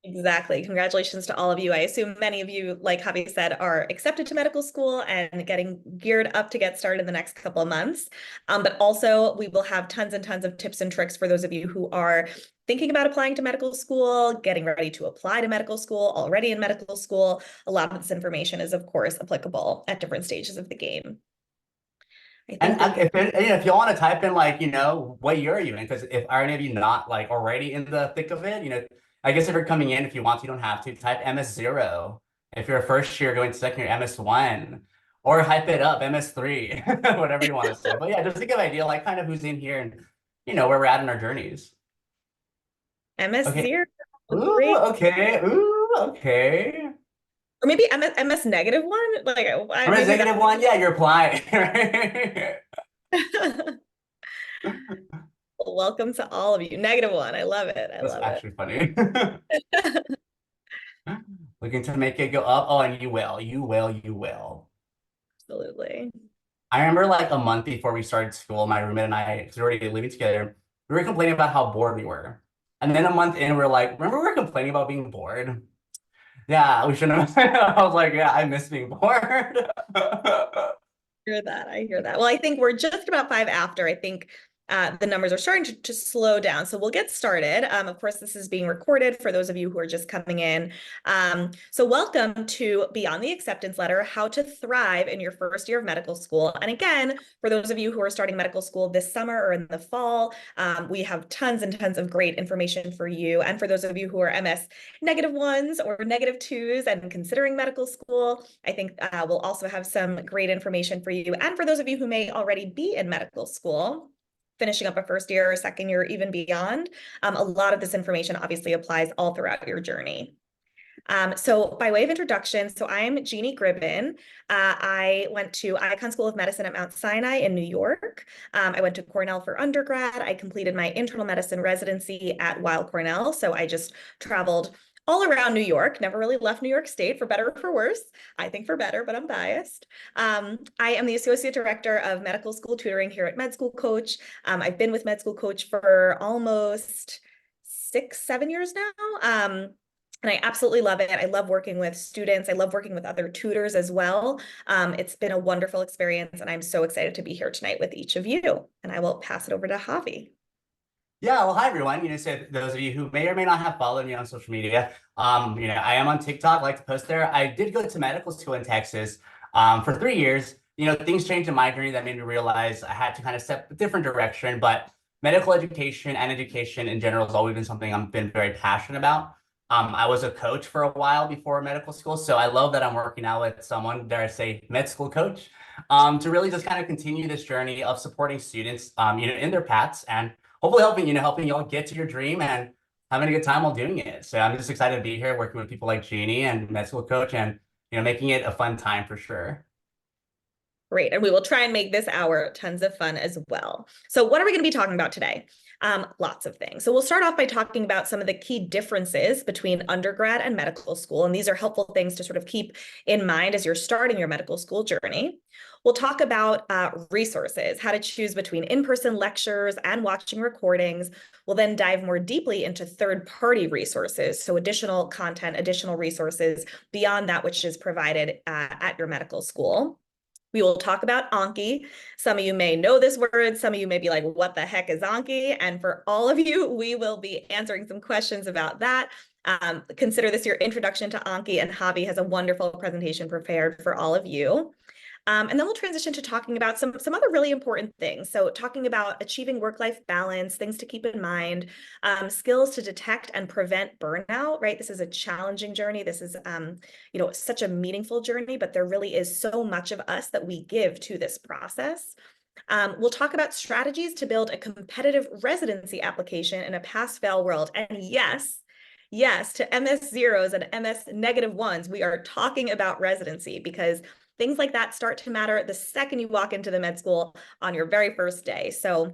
Exactly. Congratulations to all of you. I assume many of you, like Javi said, are accepted to medical school and getting geared up to get started in the next couple of months. But also, we will have tons and tons of tips and tricks for those of you who are thinking about applying to medical school, getting ready to apply to medical school, already in medical school. A lot of this information is, of course, applicable at different stages of the game. I And think we're good. if you want to type in like, what year are you in? Because if are any of you not like already in the thick of it, I guess if you're coming in, if you want to, you don't have to type MS0. If you're a first year going to second year, MS1, or hype it up, MS3, whatever you want to say. But yeah, just to give an idea, like kind of who's in here and where we're at in our journeys. Okay. MS0. Ooh, Great. okay. Ooh, okay. Or maybe MS negative one. Like MS maybe negative one, yeah, you're applying. Right? that. Welcome to all of you. Negative one. I love it. I That's love it. actually funny. Looking to make it go up. Oh, and you will. You will. You will. Absolutely. I remember like a month before we started school, my roommate and I, because we were already living together, we were complaining about how bored we were. And then a month in, we're like, remember we were complaining about being bored? Yeah, we shouldn't have. I was like, yeah, I miss being bored. Hear that. I hear that. Well, I think we're just about five after. I think the numbers are starting to slow down. So we'll get started. Of course, this is being recorded for those of you who are just coming in. So welcome to Beyond the Acceptance Letter, How to Thrive in Your First Year of Medical School. And again, for those of you who are starting medical school this summer or in the fall, we have tons and tons of great information for you. And for those of you who are MS negative ones or negative twos and considering medical school, I think we'll also have some great information for you. And for those of you who may already be in medical school, finishing up a first year or second year, even beyond, a lot of this information obviously applies all throughout your journey. So by way of introduction, so I'm Jeanie Gribben. I went to Icahn School of Medicine at Mount Sinai in New York. I went to Cornell for undergrad. I completed my internal medicine residency at Weill Cornell. So I just traveled all around New York, never really left New York State, for better or for worse. I think for better, but I'm biased. I am the Associate Director of Medical School Tutoring here at Med School Coach. I've been with Med School Coach for almost 6, 7 years now. And I absolutely love it. I love working with students. I love working with other tutors as well. It's been a wonderful experience, and I'm so excited to be here tonight with each of you. And I will pass it over to Javi. Yeah, well, hi everyone. So those of you who may or may not have followed me on social media, I am on TikTok, like to post there. I did go to medical school in Texas, for 3 years. Things changed in my journey that made me realize I had to kind of step a different direction. But medical education and education in general has always been something I've been very passionate about. I was a coach for a while before medical school, so I love that I'm working out with someone, dare I say, med school coach, to really just kind of continue this journey of supporting students, in their paths and hopefully helping y'all get to your dream and having a good time while doing it. So I'm just excited to be here working with people like Jeanie and med school coach and, making it a fun time for sure. Great. And we will try and make this hour tons of fun as well. So what are we going to be talking about today? Lots of things. So we'll start off by talking about some of the key differences between undergrad and medical school. And these are helpful things to sort of keep in mind as you're starting your medical school journey. We'll talk about resources, how to choose between in-person lectures and watching recordings. We'll then dive more deeply into third-party resources, so additional content, additional resources beyond that which is provided at your medical school. We will talk about Anki. Some of you may know this word. Some of you may be like, what the heck is Anki? And for all of you, we will be answering some questions about that. Consider this your introduction to Anki, and Javi has a wonderful presentation prepared for all of you. And then we'll transition to talking about some other really important things. So talking about achieving work-life balance, things to keep in mind, skills to detect and prevent burnout, right? This is a challenging journey. This is, such a meaningful journey, but there really is so much of us that we give to this process. We'll talk about strategies to build a competitive residency application in a pass-fail world. And yes, to MS zeros and MS negative ones, we are talking about residency because things like that start to matter the second you walk into the med school on your very first day. So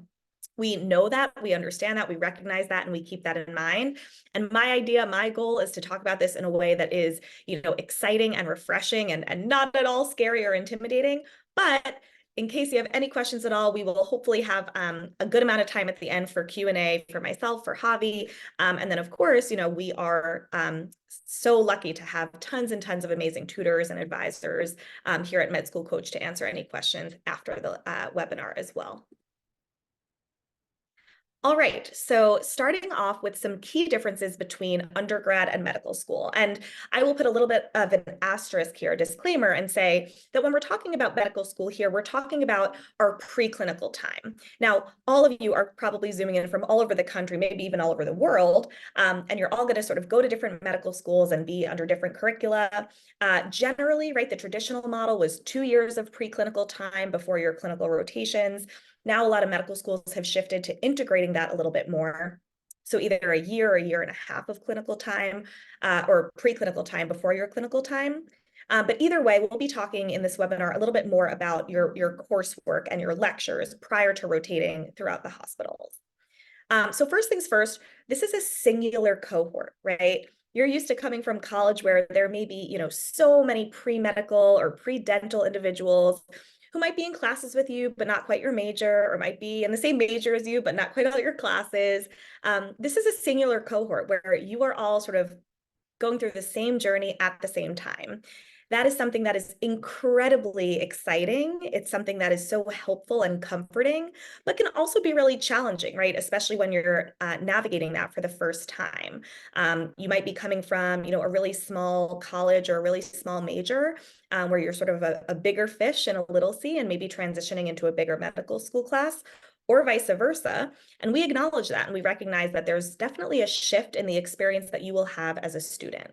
we know that, we understand that, we recognize that, and we keep that in mind. And my goal is to talk about this in a way that is, exciting and refreshing and not at all scary or intimidating, but in case you have any questions at all, we will hopefully have a good amount of time at the end for Q&A for myself, for Javi. And then, of course, we are so lucky to have tons and tons of amazing tutors and advisors here at Med School Coach to answer any questions after the webinar as well. All right, so starting off with some key differences between undergrad and medical school. And I will put a little bit of an asterisk here, a disclaimer, and say that when we're talking about medical school here, we're talking about our preclinical time. Now, all of you are probably zooming in from all over the country, maybe even all over the world, and you're all going to sort of go to different medical schools and be under different curricula. Generally, right, the traditional model was 2 years of preclinical time before your clinical rotations. Now, a lot of medical schools have shifted to integrating that a little bit more. So either a year or a year and a half of clinical time or preclinical time before your clinical time. But either way, we'll be talking in this webinar a little bit more about your coursework and your lectures prior to rotating throughout the hospitals. So first things first, this is a singular cohort, right? You're used to coming from college where there may be, so many pre-medical or pre-dental individuals who might be in classes with you, but not quite your major, or might be in the same major as you, but not quite all your classes. This is a singular cohort where you are all sort of going through the same journey at the same time. That is something that is incredibly exciting. It's something that is so helpful and comforting, but can also be really challenging, right? Especially when you're navigating that for the first time. You might be coming from, a really small college or a really small major where you're sort of a bigger fish in a little sea and maybe transitioning into a bigger medical school class, or vice versa. And we acknowledge that, and we recognize that there's definitely a shift in the experience that you will have as a student.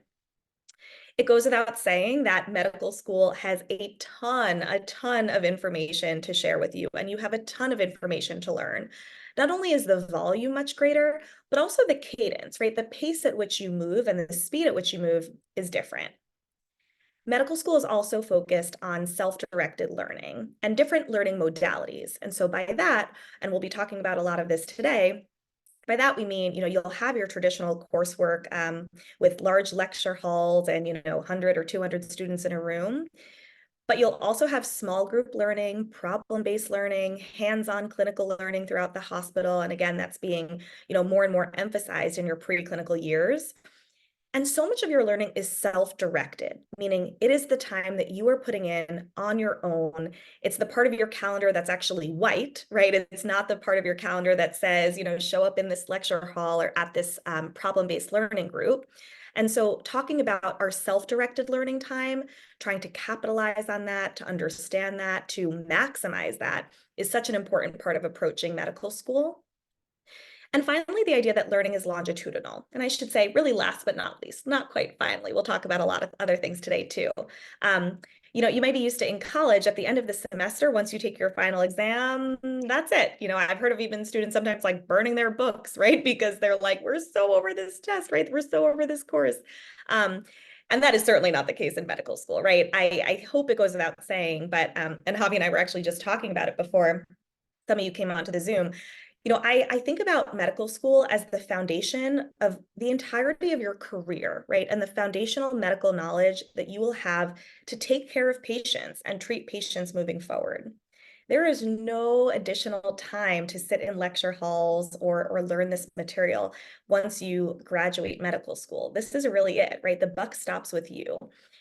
It goes without saying that medical school has a ton of information to share with you, and you have a ton of information to learn. Not only is the volume much greater, but also the cadence, right? The pace at which you move and the speed at which you move is different. Medical school is also focused on self-directed learning and different learning modalities. And so by that, and we'll be talking about a lot of this today, by that, we mean, you'll have your traditional coursework with large lecture halls and, 100 or 200 students in a room. But you'll also have small group learning, problem-based learning, hands-on clinical learning throughout the hospital. And again, that's being, more and more emphasized in your preclinical years. And so much of your learning is self-directed, meaning it is the time that you are putting in on your own. It's the part of your calendar that's actually white, right? It's not the part of your calendar that says, show up in this lecture hall or at this problem-based learning group. And so talking about our self-directed learning time, trying to capitalize on that, to understand that, to maximize that is such an important part of approaching medical school. And finally, the idea that learning is longitudinal. And I should say, really last but not least, not quite finally, we'll talk about a lot of other things today too. You might be used to in college at the end of the semester, once you take your final exam, that's it. I've heard of even students sometimes like burning their books, right? Because they're like, we're so over this test, right? We're so over this course. And that is certainly not the case in medical school, right? I hope it goes without saying, but, and Javi and I were actually just talking about it before some of you came onto the Zoom. I think about medical school as the foundation of the entirety of your career, right? And the foundational medical knowledge that you will have to take care of patients and treat patients moving forward. There is no additional time to sit in lecture halls or learn this material once you graduate medical school. This is really it, right? The buck stops with you.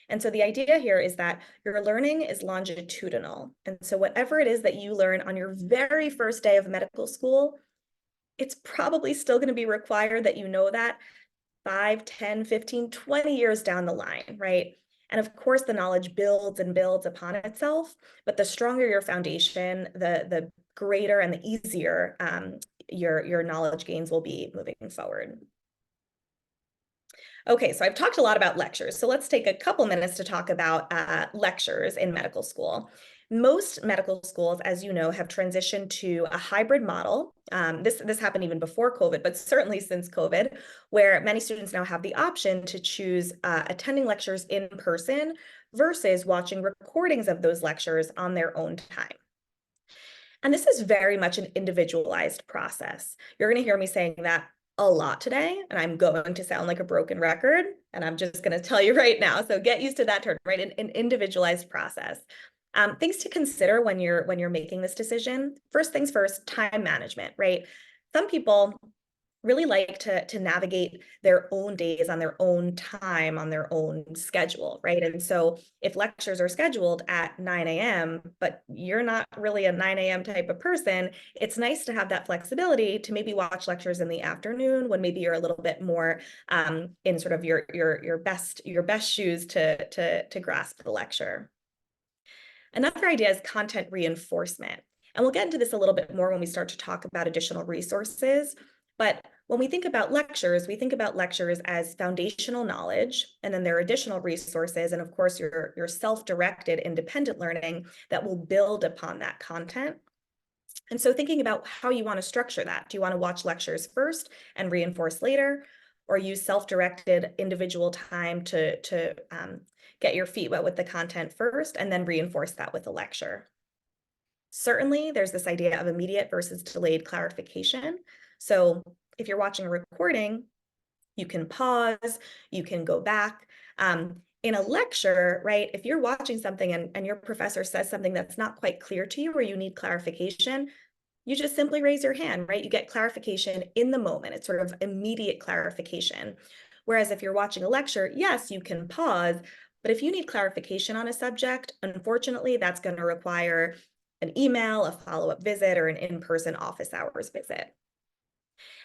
And so the idea here is that your learning is longitudinal. And so whatever it is that you learn on your very first day of medical school, it's probably still going to be required that you know that 5, 10, 15, 20 years down the line, right? And of course, the knowledge builds and builds upon itself, but the stronger your foundation, the greater and the easier your knowledge gains will be moving forward. Okay, so I've talked a lot about lectures, so let's take a couple minutes to talk about lectures in medical school. Most medical schools, as you know, have transitioned to a hybrid model. This happened even before COVID, but certainly since COVID, where many students now have the option to choose attending lectures in person versus watching recordings of those lectures on their own time. And this is very much an individualized process. You're going to hear me saying that a lot today, and I'm going to sound like a broken record, and I'm just going to tell you right now. So get used to that term, right? An individualized process. Things to consider when you're making this decision. First things first, time management, right? Some people really like to navigate their own days on their own time, on their own schedule, right? And so if lectures are scheduled at 9 a.m., but you're not really a 9 a.m. type of person, it's nice to have that flexibility to maybe watch lectures in the afternoon when maybe you're a little bit more in sort of your best shoes to grasp the lecture. Another idea is content reinforcement. And we'll get into this a little bit more when we start to talk about additional resources. But when we think about lectures, we think about lectures as foundational knowledge, and then there are additional resources, and of course, your self-directed independent learning that will build upon that content. And so thinking about how you want to structure that. Do you want to watch lectures first and reinforce later, or use self-directed individual time to get your feet wet with the content first and then reinforce that with a lecture? Certainly, there's this idea of immediate versus delayed clarification. So if you're watching a recording, you can pause, you can go back. In a lecture, right, if you're watching something and your professor says something that's not quite clear to you or you need clarification, you just simply raise your hand, right? You get clarification in the moment. It's sort of immediate clarification. Whereas if you're watching a lecture, yes, you can pause, but if you need clarification on a subject, unfortunately, that's going to require an email, a follow-up visit, or an in-person office hours visit.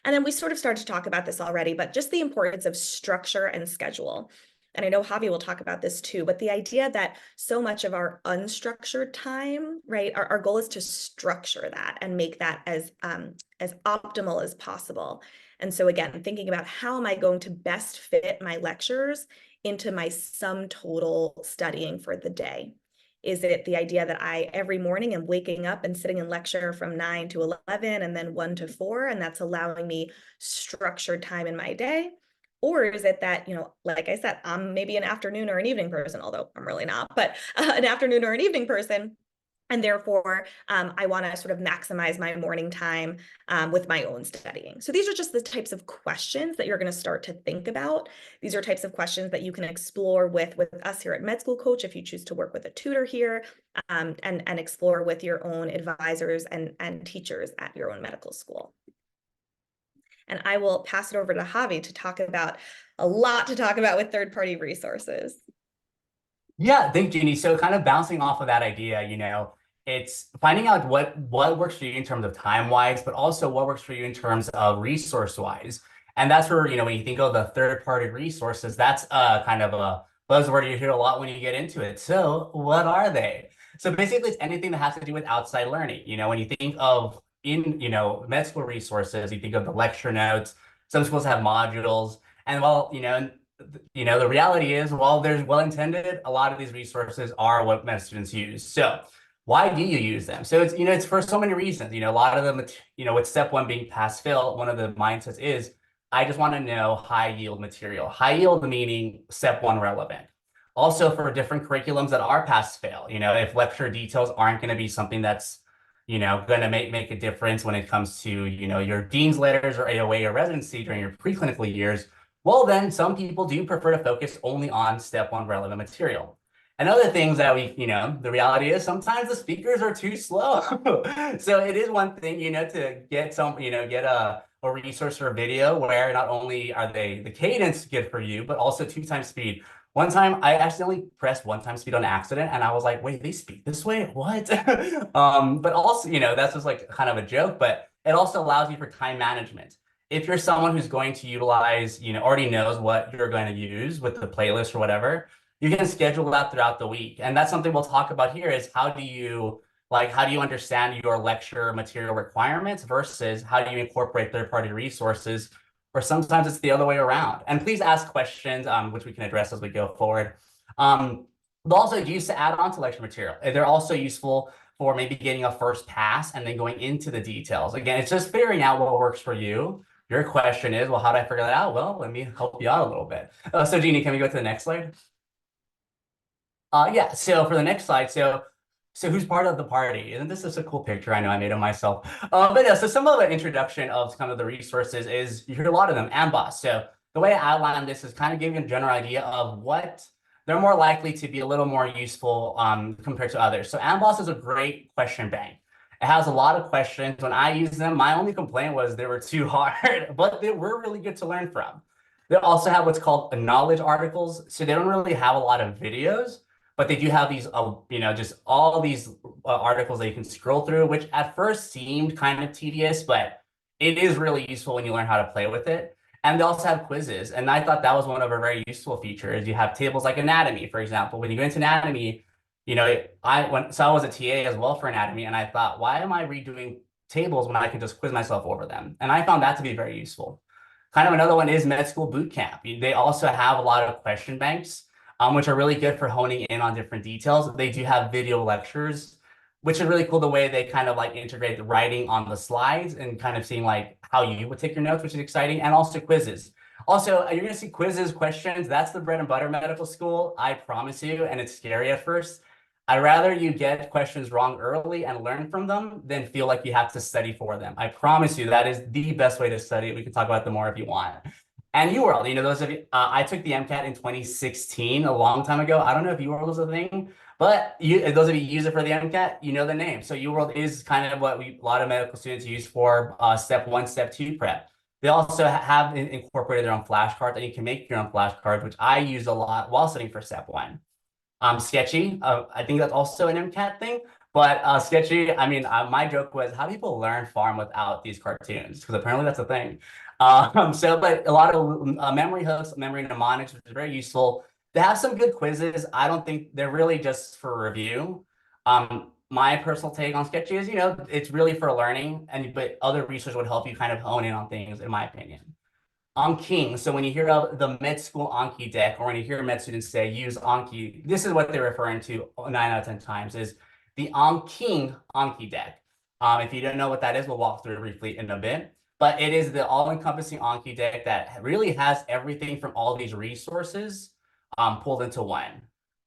And then we sort of started to talk about this already, but just the importance of structure and schedule. And I know Javi will talk about this too, but the idea that so much of our unstructured time, right, our goal is to structure that and make that as optimal as possible. And so again, thinking about how am I going to best fit my lectures into my sum total studying for the day? Is it the idea that I every morning am waking up and sitting in lecture from 9 to 11 and then 1 to 4, and that's allowing me structured time in my day? Or is it that, like I said, I'm maybe an afternoon or an evening person, although I'm really not, but an afternoon or an evening person. And therefore, I want to sort of maximize my morning time with my own studying. So these are just the types of questions that you're going to start to think about. These are types of questions that you can explore with us here at Med School Coach if you choose to work with a tutor here, and explore with your own advisors and teachers at your own medical school. And I will pass it over to Javi to talk about a lot to talk about with third-party resources. Yeah, thank you, Jeannie. So kind of bouncing off of that idea, it's finding out what works for you in terms of time-wise, but also what works for you in terms of resource-wise. And that's where, when you think of the third-party resources, that's kind of a buzzword you hear a lot when you get into it. So what are they? So basically, it's anything that has to do with outside learning. When you think of med school resources, you think of the lecture notes. Some schools have modules. And well, the reality is, while there's well-intended, a lot of these resources are what med students use. So why do you use them? So it's for so many reasons. A lot of them, with step one being pass fail, one of the mindsets is, I just want to know high yield material. High yield meaning step one relevant. Also for different curriculums that are pass fail, if lecture details aren't going to be something that's, going to make a difference when it comes to, your dean's letters or AOA or residency during your preclinical years, well, then some people do prefer to focus only on step one relevant material. And other things that the reality is sometimes the speakers are too slow. So it is one thing, to get get a resource or a video where not only are the cadence good for you, but also 2x speed. One time I accidentally pressed 1x speed on accident and I was like, wait, they speak this way? What? But also, that's just like kind of a joke, but it also allows you for time management. If you're someone who's going to utilize, already knows what you're going to use with the playlist or whatever, you can schedule that throughout the week. And that's something we'll talk about here is how do you understand your lecture material requirements versus how do you incorporate third-party resources, or sometimes it's the other way around. And please ask questions, which we can address as we go forward. They're also used to add on to lecture material. They're also useful for maybe getting a first pass and then going into the details. Again, it's just figuring out what works for you. Your question is, well, how do I figure that out? Well, let me help you out a little bit. So Jeannie, can we go to the next slide? Yeah, so for the next slide, so who's part of the party? Isn't this just a cool picture? I know I made it myself. But yeah, so some of the introduction of kind of the resources is, you hear a lot of them, AMBOSS. So the way I outline this is kind of giving a general idea of what they're more likely to be a little more useful compared to others. So AMBOSS is a great question bank. It has a lot of questions. When I use them, my only complaint was they were too hard, but they were really good to learn from. They also have what's called knowledge articles. So they don't really have a lot of videos, but they do have these, just all these articles that you can scroll through, which at first seemed kind of tedious, but it is really useful when you learn how to play with it. And they also have quizzes. And I thought that was one of our very useful features. You have tables like anatomy, for example. When you go into anatomy, I was a TA as well for anatomy, and I thought, why am I redoing tables when I can just quiz myself over them? And I found that to be very useful. Kind of another one is Med School Bootcamp. They also have a lot of question banks, which are really good for honing in on different details. They do have video lectures, which is really cool the way they kind of like integrate the writing on the slides and kind of seeing like how you would take your notes, which is exciting, and also quizzes. Also, you're going to see quizzes, questions. That's the bread and butter medical school, I promise you, and it's scary at first. I'd rather you get questions wrong early and learn from them than feel like you have to study for them. I promise you that is the best way to study. We can talk about them more if you want. And UWorld, those of you, I took the MCAT in 2016, a long time ago. I don't know if UWorld was a thing, but those of you who use it for the MCAT, you know the name. So UWorld is kind of what a lot of medical students use for step 1, step 2 prep. They also have incorporated their own flashcards, and you can make your own flashcards, which I use a lot while studying for step 1. Sketchy, I think that's also an MCAT thing, but Sketchy, my joke was how people learn farm without these cartoons, because apparently that's a thing. But a lot of memory hooks, memory mnemonics, which is very useful. They have some good quizzes. I don't think they're really just for review. My personal take on Sketchy is, it's really for learning, but other research would help you kind of hone in on things, in my opinion. Anki. So when you hear of the med school Anki deck, or when you hear med students say use Anki, this is what they're referring to 9 out of 10 times is the Anki deck. If you don't know what that is, we'll walk through it briefly in a bit. But it is the all-encompassing Anki deck that really has everything from all these resources pulled into one.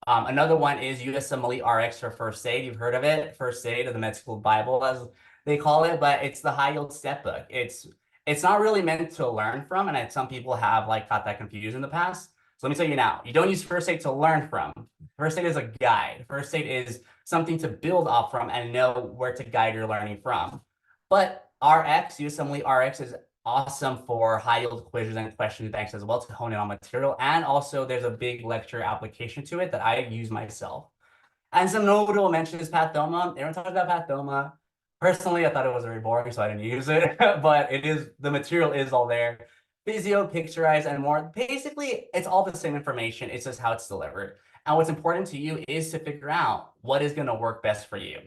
Another one is USMLE RX for first aid. You've heard of it, first aid of the med school Bible, as they call it, but it's the high yield step book. It's not really meant to learn from, and some people have got that confused in the past. So let me tell you now, you don't use first aid to learn from. First aid is a guide. First aid is something to build off from and know where to guide your learning from. But RX, USMLE RX is awesome for high yield quizzes and question banks as well to hone in on material. And also there's a big lecture application to it that I use myself. And some notable mentions Pathoma. Everyone talks about Pathoma. Personally, I thought it was very boring, so I didn't use it, but the material is all there. Physio, Picturize, and more. Basically, it's all the same information. It's just how it's delivered. And what's important to you is to figure out what is going to work best for you.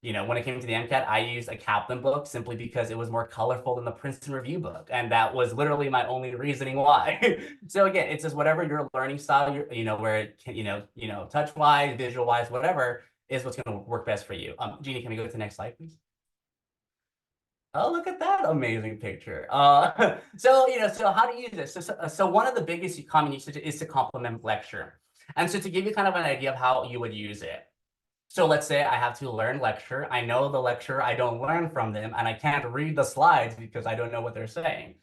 When it came to the MCAT, I used a Kaplan book simply because it was more colorful than the Princeton Review book. And that was literally my only reasoning why. So again, it's just whatever your learning style, where it can, touch-wise, visual-wise, whatever is what's going to work best for you. Jeannie, can we go to the next slide, please? Oh, look at that amazing picture. So how to use this? So one of the biggest common usage is to complement lecture. And so to give you kind of an idea of how you would use it. So let's say I have to learn lecture. I know the lecture, I don't learn from them, and I can't read the slides because I don't know what they're saying.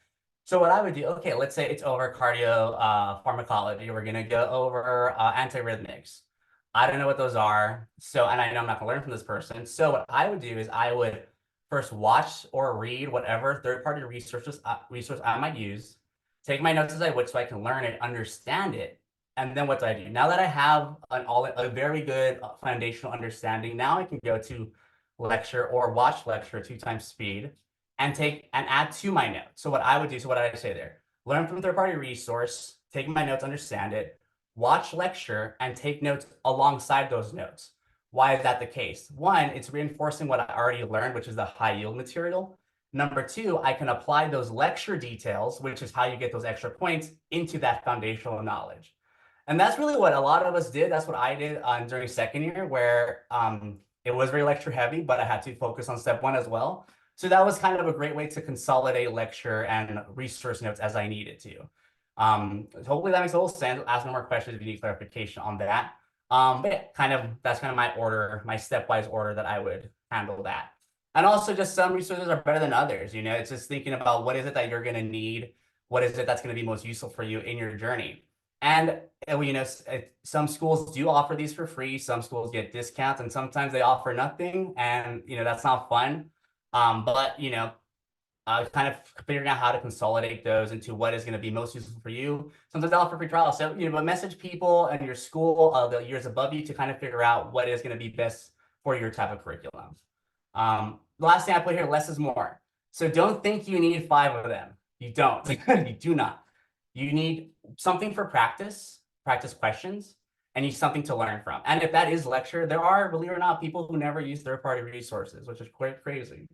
So what I would do, okay, let's say it's over cardio pharmacology. We're going to go over antiarrhythmics. I don't know what those are. And I know I'm not going to learn from this person. So what I would do is I would first watch or read whatever third-party resource I might use, take my notes as I would so I can learn it, understand it. And then what do I do? Now that I have a very good foundational understanding, now I can go to lecture or watch lecture 2 times speed and add to my notes. So what I would do, so what did I say there? Learn from third-party resource, take my notes, understand it, watch lecture, and take notes alongside those notes. Why is that the case? 1, it's reinforcing what I already learned, which is the high yield material. Number 2, I can apply those lecture details, which is how you get those extra points, into that foundational knowledge. And that's really what a lot of us did. That's what I did during second year, where it was very lecture heavy, but I had to focus on step 1 as well. So that was kind of a great way to consolidate lecture and resource notes as I needed to. Hopefully that makes a little sense. Ask me more questions if you need clarification on that. But yeah, that's kind of my order, my stepwise order that I would handle that. And also just some resources are better than others. It's just thinking about what is it that you're going to need? What is it that's going to be most useful for you in your journey? And some schools do offer these for free. Some schools get discounts, and sometimes they offer nothing, and that's not fun. But kind of figuring out how to consolidate those into what is going to be most useful for you. Sometimes they offer free trials. So, but message people and your school, the years above you, to kind of figure out what is going to be best for your type of curriculum. The last thing I put here, less is more. So don't think you need 5 of them. You don't. You do not. You need something for practice questions, and you need something to learn from. And if that is lecture, there are, believe it or not, people who never use third-party resources, which is quite crazy.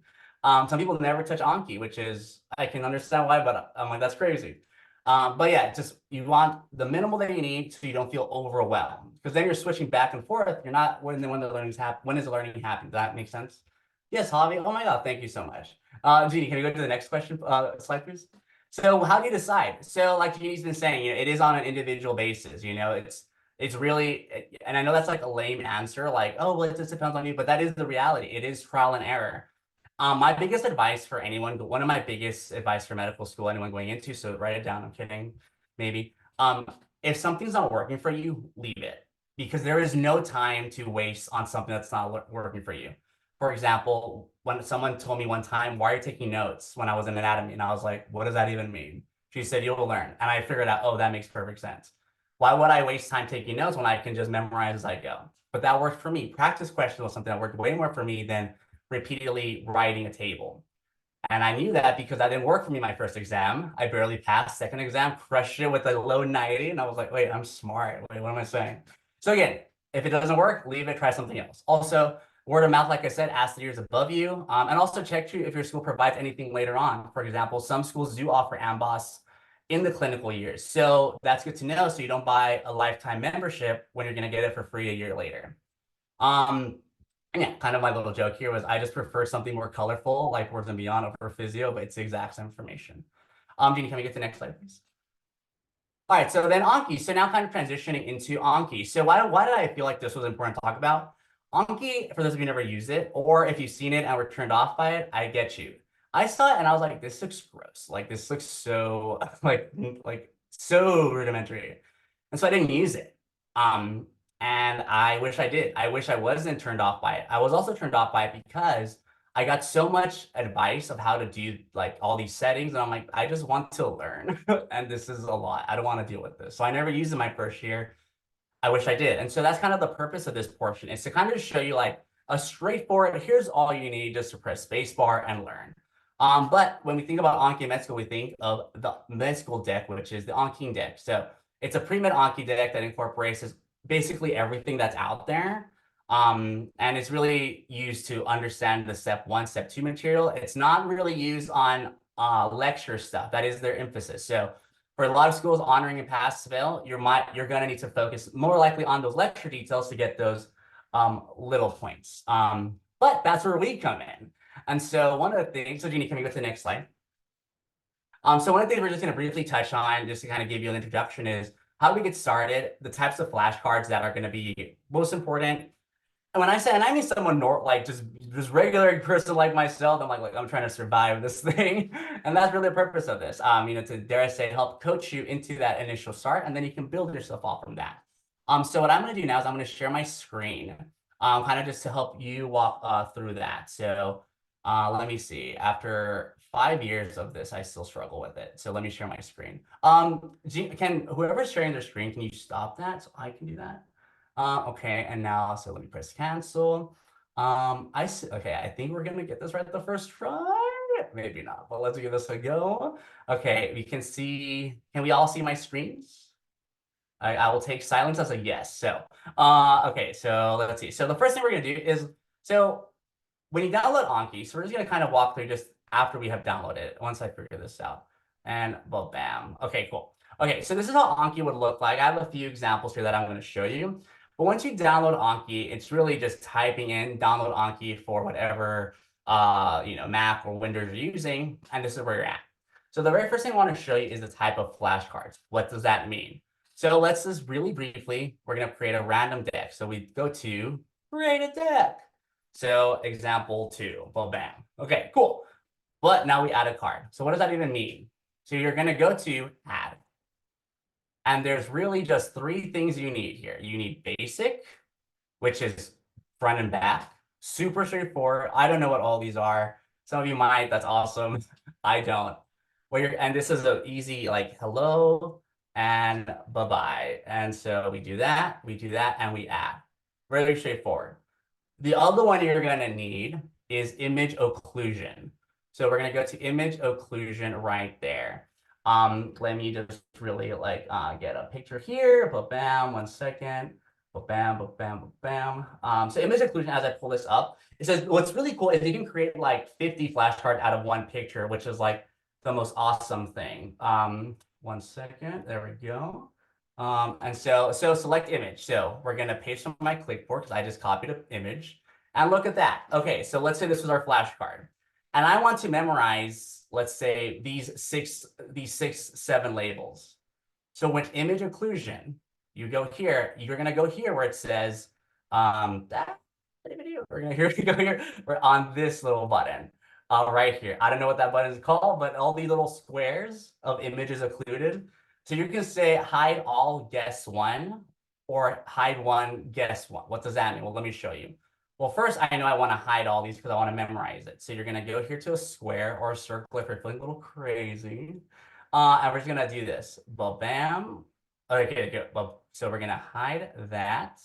Some people never touch Anki, which is, I can understand why, but I'm like, that's crazy. But yeah, just you want the minimal that you need so you don't feel overwhelmed, because then you're switching back and forth. You're not when the learning's happen. When is the learning happening? Does that make sense? Yes, Javi. Oh my God, thank you so much. Jeannie, can you go to the next question slide, please? So how do you decide? So like Jeannie's been saying, it is on an individual basis. It's really, and I know that's like a lame answer, like, oh, well, it just depends on you, but that is the reality. It is trial and error. My biggest advice for anyone, one of my biggest advice for medical school, anyone going into, so write it down, I'm kidding, maybe. If something's not working for you, leave it, because there is no time to waste on something that's not working for you. For example, when someone told me one time, why are you taking notes when I was in anatomy? And I was like, what does that even mean? She said, you'll learn. And I figured out, oh, that makes perfect sense. Why would I waste time taking notes when I can just memorize as I go? But that worked for me. Practice question was something that worked way more for me than repeatedly writing a table. And I knew that because that didn't work for me my first exam. I barely passed. Second exam, crushed it with a low 90. And I was like, wait, I'm smart. Wait, what am I saying? So again, if it doesn't work, leave it, try something else. Also, word of mouth, like I said, ask the years above you. And also check if your school provides anything later on. For example, some schools do offer AMBOSS in the clinical years. So that's good to know. So you don't buy a lifetime membership when you're going to get it for free a year later. Yeah, kind of my little joke here was I just prefer something more colorful, like Words and Beyond over physio, but it's the exact same information. Jeannie, can we get to the next slide, please? All right, so then Anki. So now kind of transitioning into Anki. So why did I feel like this was important to talk about? Anki, for those of you who never used it, or if you've seen it and were turned off by it, I get you. I saw it and I was like, this looks gross. Like this looks so like so rudimentary. And so I didn't use it. And I wish I did. I wish I wasn't turned off by it. I was also turned off by it because I got so much advice of how to do like all these settings. And I'm like, I just want to learn. And this is a lot. I don't want to deal with this. So I never used it my first year. I wish I did. And so that's kind of the purpose of this portion, is to kind of show you like a straightforward, here's all you need just to press spacebar and learn. But when we think about Anki Med School, we think of the Med School deck, which is the Anki deck. So it's a pre-med Anki deck that incorporates basically everything that's out there. And it's really used to understand the step 1, step 2 material. It's not really used on lecture stuff. That is their emphasis. So for a lot of schools, honoring and pass fail, you're going to need to focus more likely on those lecture details to get those little points. But that's where we come in. And so one of the things, so Jeannie, can we go to the next slide? So one of the things we're just going to briefly touch on, just to kind of give you an introduction, is how do we get started, the types of flashcards that are going to be most important. And when I say, and I mean someone like just regular person like myself, I'm like I'm trying to survive this thing. And that's really the purpose of this, to, dare I say, help coach you into that initial start, and then you can build yourself off from that. So what I'm going to do now is I'm going to share my screen, kind of just to help you walk through that. So let me see. After 5 years of this, I still struggle with it. So let me share my screen. Can whoever's sharing their screen, can you stop that so I can do that? Okay, and now, so let me press cancel. Okay, I think we're gonna get this right the first try. Maybe not, but let's give this a go. Okay, we can see, can we all see my screens? I will take silence as a yes. So, okay, so let's see. So the first thing we're gonna do is, so when you download Anki, so we're just gonna kind of walk through just after we have downloaded it, once I figure this out. And well, bam. Okay, cool. Okay, so this is how Anki would look like. I have a few examples here that I'm gonna show you. But once you download Anki, it's really just typing in download Anki for whatever Mac or Windows you're using, and this is where you're at. So the very first thing I want to show you is the type of flashcards. What does that mean? So let's just really briefly, we're going to create a random deck. So we go to create a deck. So example 2, well, bam. Okay, cool. But now we add a card. So what does that even mean? So you're going to go to add. And there's really just three things you need here. You need basic, which is front and back. Super straightforward. I don't know what all these are. Some of you might. That's awesome. I don't. And this is an easy like hello and bye-bye. And so we do that, and we add. Really straightforward. The other one you're going to need is image occlusion. So we're going to go to image occlusion right there. Let me just really like get a picture here. Bam, 1 second. Bam, bam, bam. So image occlusion, as I pull this up, it says what's really cool is you can create like 50 flashcards out of one picture, which is like the most awesome thing. 1 second. There we go. And so select image. So we're going to paste on my clipboard because I just copied an image. And look at that. Okay, so let's say this was our flashcard. And I want to memorize, let's say, these six, 7 labels. So with image occlusion, you go here, you're going to go here where it says, we're going to go here, we're on this little button. Right here. I don't know what that button is called, but all these little squares of images occluded. So you can say hide all, guess one, or hide one, guess one. What does that mean? Well, let me show you. Well, first, I know I want to hide all these because I want to memorize it. So you're going to go here to a square or a circle if you're feeling a little crazy. And we're just going to do this. Bam. Okay, good. So we're going to hide that.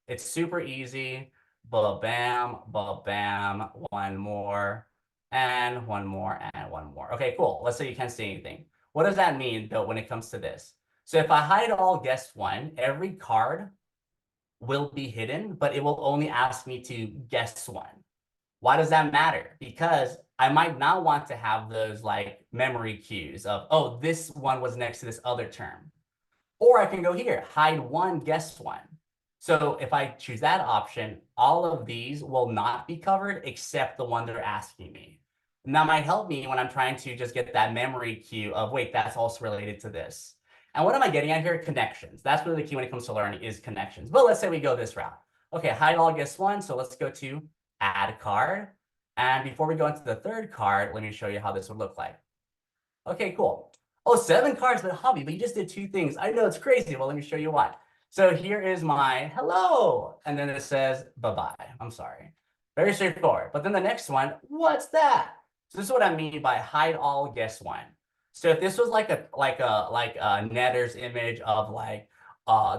It's super easy. Bam, bam, one more, and one more, and one more. Okay, cool. Let's say you can't see anything. What does that mean, though, when it comes to this? So if I hide all, guess one, every card will be hidden, but it will only ask me to guess one. Why does that matter? Because I might not want to have those like memory cues of, oh, this one was next to this other term. Or I can go here, hide one, guess one. So if I choose that option, all of these will not be covered except the one they're asking me. And that might help me when I'm trying to just get that memory cue of, wait, that's also related to this. And what am I getting at here? Connections. That's really the key when it comes to learning is connections. But let's say we go this route. Okay, hide all, guess one. So let's go to add card. And before we go into the third card, let me show you how this would look like. Okay, cool. Oh, 7 cards, but hobby, but you just did 2 things. I know it's crazy. Well, let me show you why. So here is my hello. And then it says bye-bye. I'm sorry. Very straightforward. But then the next one, what's that? So this is what I mean by hide all, guess one. So if this was like a Netter's image of like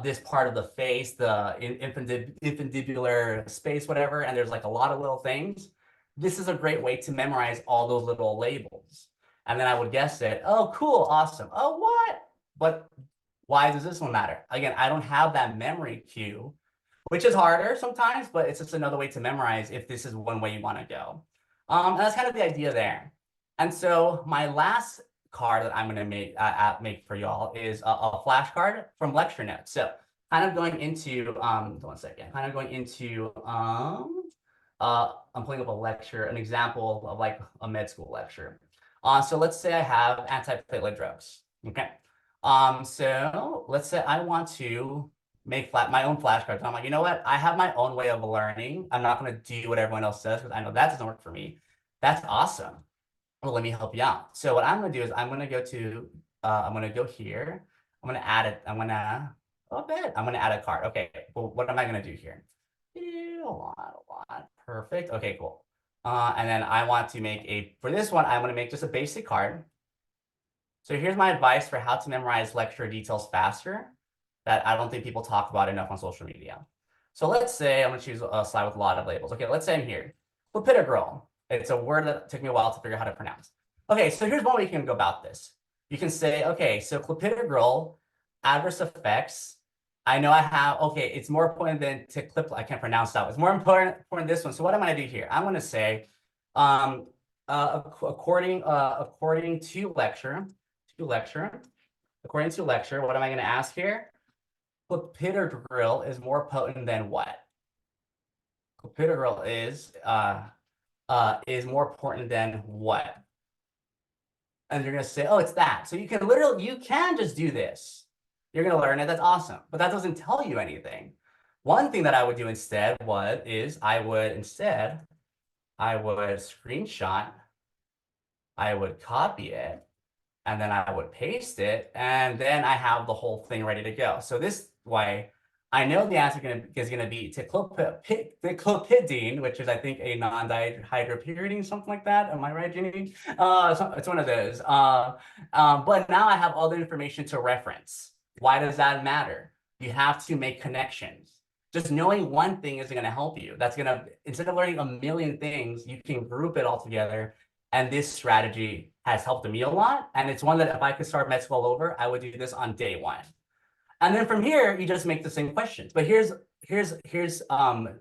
this part of the face, the infundibular space, whatever, and there's like a lot of little things, this is a great way to memorize all those little labels. And then I would guess it. Oh, cool, awesome. Oh, what? But why does this one matter? Again, I don't have that memory cue, which is harder sometimes, but it's just another way to memorize if this is one way you want to go. And that's kind of the idea there. And so my last card that I'm going to make for y'all is a flashcard from lecture notes. So kind of going into, 1 second, kind of going into, I'm pulling up a lecture, an example of like a med school lecture. So let's say I have antiplatelet drugs. Okay. So let's say I want to make my own flashcards. I'm like, you know what? I have my own way of learning. I'm not going to do what everyone else says because I know that doesn't work for me. That's awesome. Well, let me help you out. So what I'm going to do is I'm going to go to, I'm going to go here. I'm going to add it. I'm going to, I'm going to add a card. Okay. Well, what am I going to do here? A lot. Perfect. Okay, cool. And then I want to make for this one, I'm going to make just a basic card. So here's my advice for how to memorize lecture details faster that I don't think people talk about enough on social media. So let's say I'm going to choose a slide with a lot of labels. Okay, let's say I'm here. Clopidogrel. It's a word that took me a while to figure out how to pronounce. Okay, so here's one way you can go about this. You can say, okay, so clopidogrel, adverse effects. I know I have, okay, it's more important than to clip, I can't pronounce that. It's more important this one. So what I'm going to do here, I'm going to say, according to lecture, what am I going to ask here? Clopidogrel is more potent than what? Clopidogrel is more important than what? And you're going to say, oh, it's that. So you can just do this. You're going to learn it. That's awesome. But that doesn't tell you anything. One thing that I would do instead I would screenshot, I would copy it, and then I would paste it, and then I have the whole thing ready to go. So this way, I know the answer is gonna be ticlopidine, which is, I think, a non-dihydropyridine, something like that. Am I right, Jeanie? It's one of those. But now I have all the information to reference. Why does that matter? You have to make connections. Just knowing one thing isn't going to help you. That's going to, instead of learning a million things, you can group it all together. And this strategy has helped me a lot. And it's one that if I could start med school over, I would do this on day one. And then from here, you just make the same questions. But here's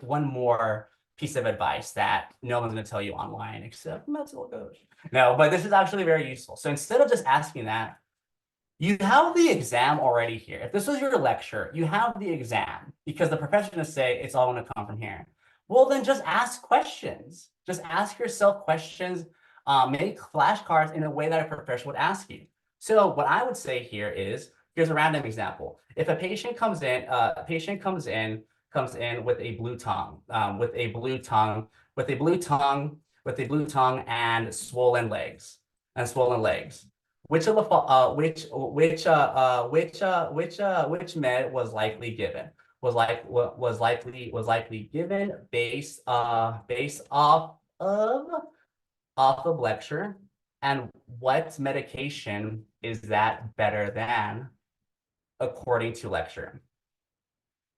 one more piece of advice that no one's going to tell you online except med school coach. No, but this is actually very useful. So instead of just asking that, you have the exam already here. If this was your lecture, you have the exam because the professor is going to say it's all going to come from here. Well, then just ask questions. Just ask yourself questions. Make flashcards in a way that a professor would ask you. So what I would say here is, here's a random example. If a patient comes in, comes in with a blue tongue, and swollen legs, which of the which med was likely given? Was likely given based off of lecture, and what medication is that better than according to lecture?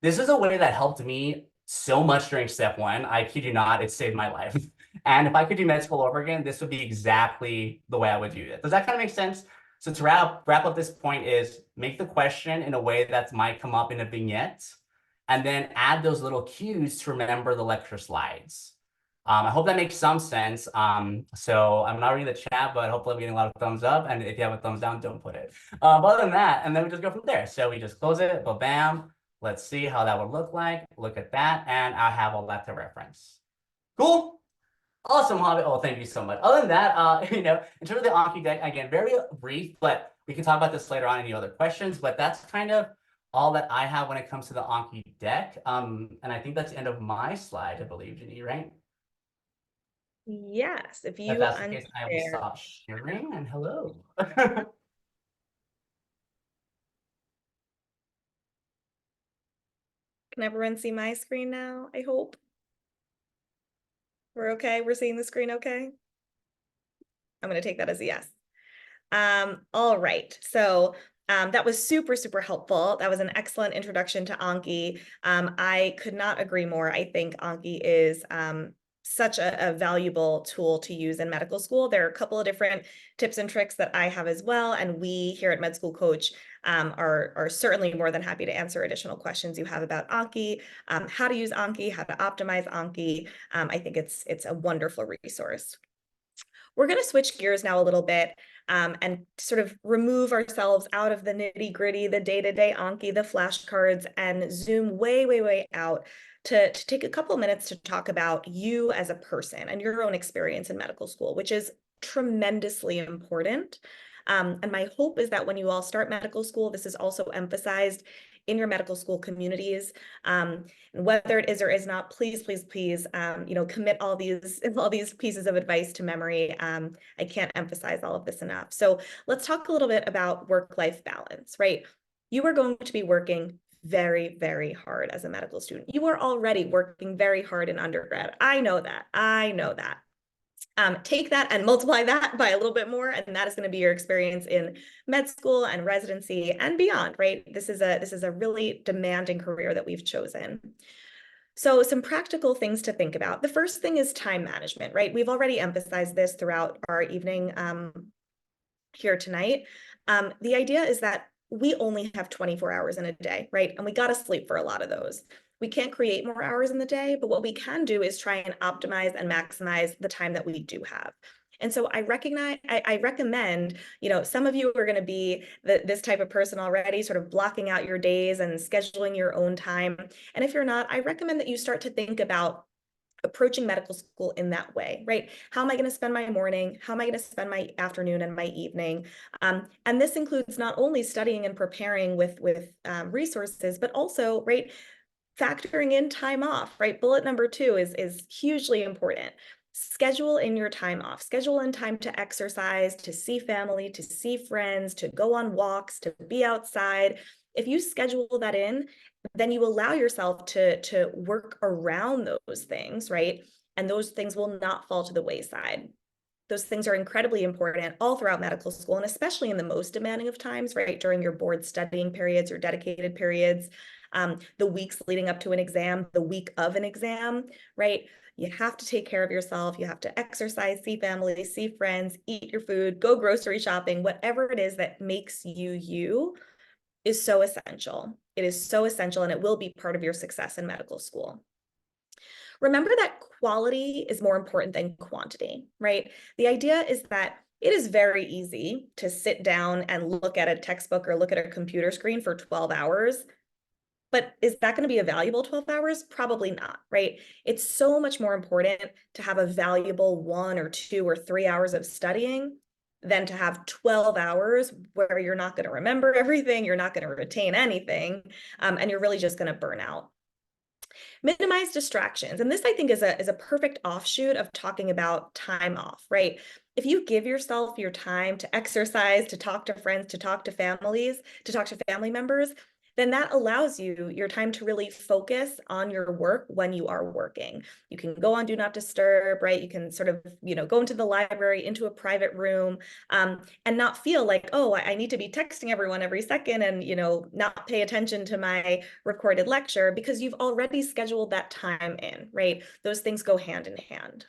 This is a way that helped me so much during step one. I kid you not, it saved my life. And if I could do med school over again, this would be exactly the way I would do it. Does that kind of make sense? So to wrap up this point is make the question in a way that might come up in a vignette, and then add those little cues to remember the lecture slides. I hope that makes some sense. So I'm not reading the chat, but hopefully I'm getting a lot of thumbs up. And if you have a thumbs down, don't put it. But other than that, and then we just go from there. So we just close it, but bam. Let's see how that would look like. Look at that, and I have all that to reference. Cool. Awesome, Hobbit. Oh, thank you so much. Other than that, in terms of the Anki deck, again, very brief, but we can talk about this later on. Any other questions? But that's kind of all that I have when it comes to the Anki deck. And I think that's the end of my slide, I believe, Jeanie, right? Yes, if you If that's the case, I will stop sharing, and hello. Can everyone see my screen now? I hope. We're okay? We're seeing the screen okay? I'm going to take that as a yes. All right. So that was super, super helpful. That was an excellent introduction to Anki. I could not agree more. I think Anki is such a valuable tool to use in medical school. There are a couple of different tips and tricks that I have as well. And we here at Med School Coach are certainly more than happy to answer additional questions you have about Anki, how to use Anki, how to optimize Anki. I think it's a wonderful resource. We're going to switch gears now a little bit and sort of remove ourselves out of the nitty gritty, the day-to-day Anki, the flashcards, and zoom way, way, way out to take a couple minutes to talk about you as a person and your own experience in medical school, which is tremendously important. And my hope is that when you all start medical school, this is also emphasized in your medical school communities. And whether it is or is not, please, please, please, commit all these pieces of advice to memory. I can't emphasize all of this enough. So let's talk a little bit about work-life balance, right? You are going to be working very, very hard as a medical student. You are already working very hard in undergrad. I know that. Take that and multiply that by a little bit more, and that is going to be your experience in med school and residency and beyond, right? This is a really demanding career that we've chosen. So some practical things to think about. The first thing is time management, right? We've already emphasized this throughout our evening here tonight. The idea is that we only have 24 hours in a day, right? And we got to sleep for a lot of those. We can't create more hours in the day, but what we can do is try and optimize and maximize the time that we do have. And so I recommend, some of you are going to be this type of person already, sort of blocking out your days and scheduling your own time. And if you're not, I recommend that you start to think about approaching medical school in that way, right? How am I going to spend my morning? How am I going to spend my afternoon and my evening? And this includes not only studying and preparing with resources, but also, right, factoring in time off, right? Bullet number 2 is hugely important. schedule in your time off, schedule in time to exercise, to see family, to see friends, to go on walks, to be outside. If you schedule that in, then you allow yourself to work around those things, right? And those things will not fall to the wayside. Those things are incredibly important all throughout medical school, and especially in the most demanding of times, right? During your board studying periods, your dedicated periods, the weeks leading up to an exam, the week of an exam, right? You have to take care of yourself. You have to exercise, see family, see friends, eat your food, go grocery shopping, whatever it is that makes you you is so essential. It is so essential, and it will be part of your success in medical school. Remember that quality is more important than quantity, right? The idea is that it is very easy to sit down and look at a textbook or look at a computer screen for 12 hours. But is that going to be a valuable 12 hours? Probably not, right? It's so much more important to have a valuable 1 or 2 or 3 hours of studying than to have 12 hours where you're not going to remember everything, you're not going to retain anything, and you're really just going to burn out. Minimize distractions. And this, I think, is a perfect offshoot of talking about time off, right? If you give yourself your time to exercise, to talk to friends, to talk to families, to talk to family members, then that allows you your time to really focus on your work when you are working. You can go on Do Not Disturb, right? You can sort of, go into the library, into a private room, and not feel like, oh, I need to be texting everyone every second and, not pay attention to my recorded lecture, because you've already scheduled that time in, right? Those things go hand in hand.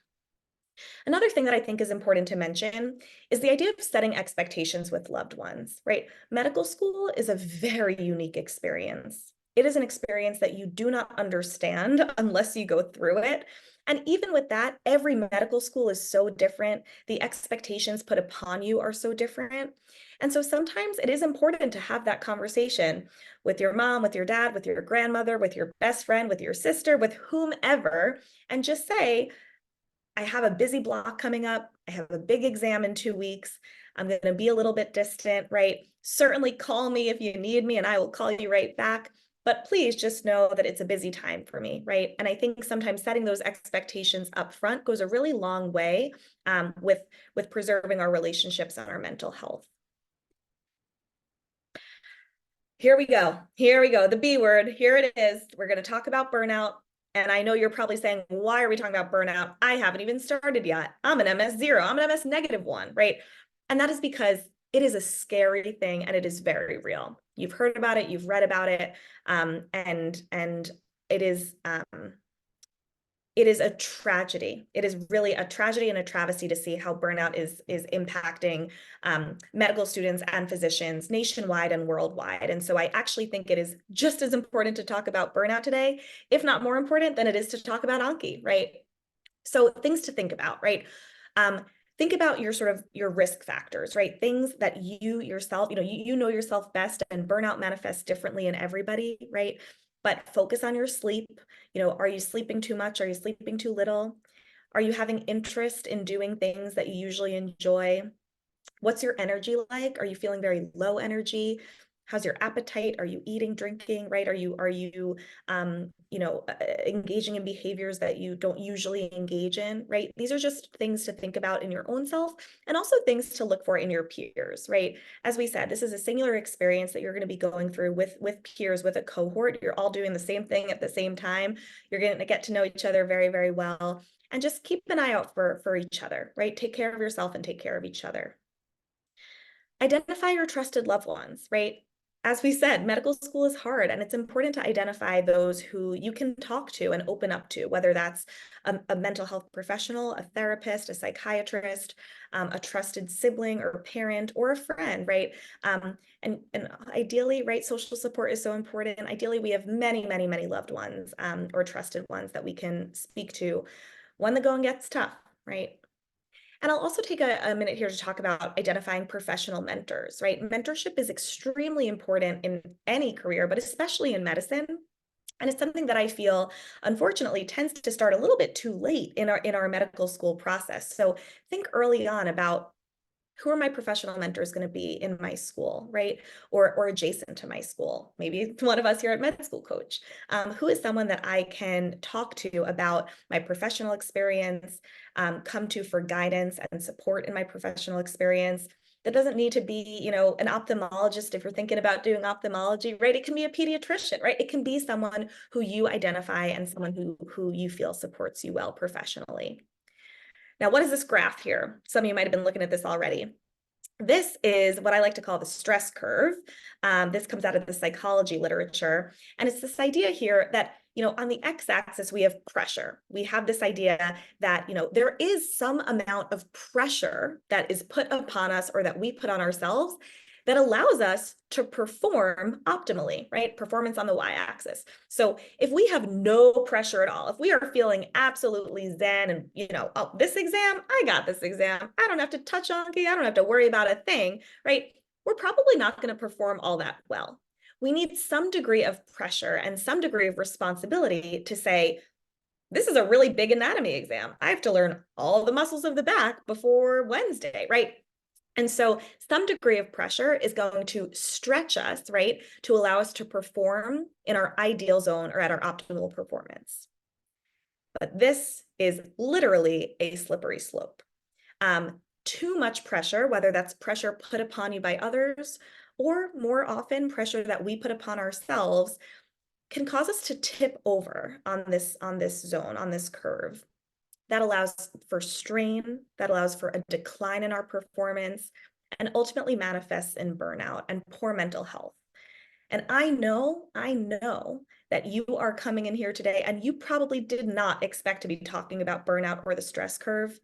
Another thing that I think is important to mention is the idea of setting expectations with loved ones, right? Medical school is a very unique experience. It is an experience that you do not understand unless you go through it. And even with that, every medical school is so different. The expectations put upon you are so different. And so sometimes it is important to have that conversation with your mom, with your dad, with your grandmother, with your best friend, with your sister, with whomever, and just say, I have a busy block coming up. I have a big exam in 2 weeks. I'm going to be a little bit distant, right? Certainly call me if you need me and I will call you right back. But please just know that it's a busy time for me, right? And I think sometimes setting those expectations up front goes a really long way with preserving our relationships and our mental health. Here we go. Here we go. The B word. Here it is. We're going to talk about burnout. And I know you're probably saying, why are we talking about burnout? I haven't even started yet. I'm an MS0. I'm an MS -1, right? And that is because it is a scary thing and it is very real. You've heard about it, you've read about it, and it is a tragedy. It is really a tragedy and a travesty to see how burnout is impacting medical students and physicians nationwide and worldwide. And so I actually think it is just as important to talk about burnout today, if not more important than it is to talk about Anki, right? So things to think about, right? Think about your risk factors, right? Things that you yourself, you know yourself best, and burnout manifests differently in everybody, right? But focus on your sleep. Are you sleeping too much? Are you sleeping too little? Are you having interest in doing things that you usually enjoy? What's your energy like? Are you feeling very low energy? How's your appetite? Are you eating, drinking, right? Are you engaging in behaviors that you don't usually engage in, right? These are just things to think about in your own self, and also things to look for in your peers, right? As we said, this is a singular experience that you're going to be going through with peers, with a cohort. You're all doing the same thing at the same time. You're going to get to know each other very, very well, and just keep an eye out for each other, right? Take care of yourself and take care of each other. Identify your trusted loved ones, right? As we said, medical school is hard, and it's important to identify those who you can talk to and open up to, whether that's a mental health professional, a therapist, a psychiatrist, a trusted sibling or parent, or a friend, right? And ideally, right, social support is so important. Ideally, we have many, many, many loved ones or trusted ones that we can speak to when the going gets tough, right? And I'll also take a minute here to talk about identifying professional mentors, right? Mentorship is extremely important in any career, but especially in medicine. And it's something that I feel, unfortunately, tends to start a little bit too late in our medical school process. So think early on about who are my professional mentors going to be in my school, right? Or adjacent to my school? Maybe one of us here at Med School Coach. Who is someone that I can talk to about my professional experience, come to for guidance and support in my professional experience? That doesn't need to be, an ophthalmologist if you're thinking about doing ophthalmology, right? It can be a pediatrician, right? It can be someone who you identify and someone who you feel supports you well professionally. Now, what is this graph here? Some of you might have been looking at this already. This is what I like to call the stress curve. This comes out of the psychology literature. And it's this idea here that, on the x-axis, we have pressure. We have this idea that, there is some amount of pressure that is put upon us or that we put on ourselves that allows us to perform optimally, right? Performance on the y-axis. So if we have no pressure at all, if we are feeling absolutely zen and, oh, this exam, I got this exam, I don't have to touch Anki, I don't have to worry about a thing, right? We're probably not going to perform all that well. We need some degree of pressure and some degree of responsibility to say, this is a really big anatomy exam. I have to learn all the muscles of the back before Wednesday, right? And so some degree of pressure is going to stretch us, right, to allow us to perform in our ideal zone or at our optimal performance. But this is literally a slippery slope. Too much pressure, whether that's pressure put upon you by others, or more often pressure that we put upon ourselves, can cause us to tip over on this zone, on this curve. That allows for strain, that allows for a decline in our performance, and ultimately manifests in burnout and poor mental health. And I know that you are coming in here today and you probably did not expect to be talking about burnout or the stress curve.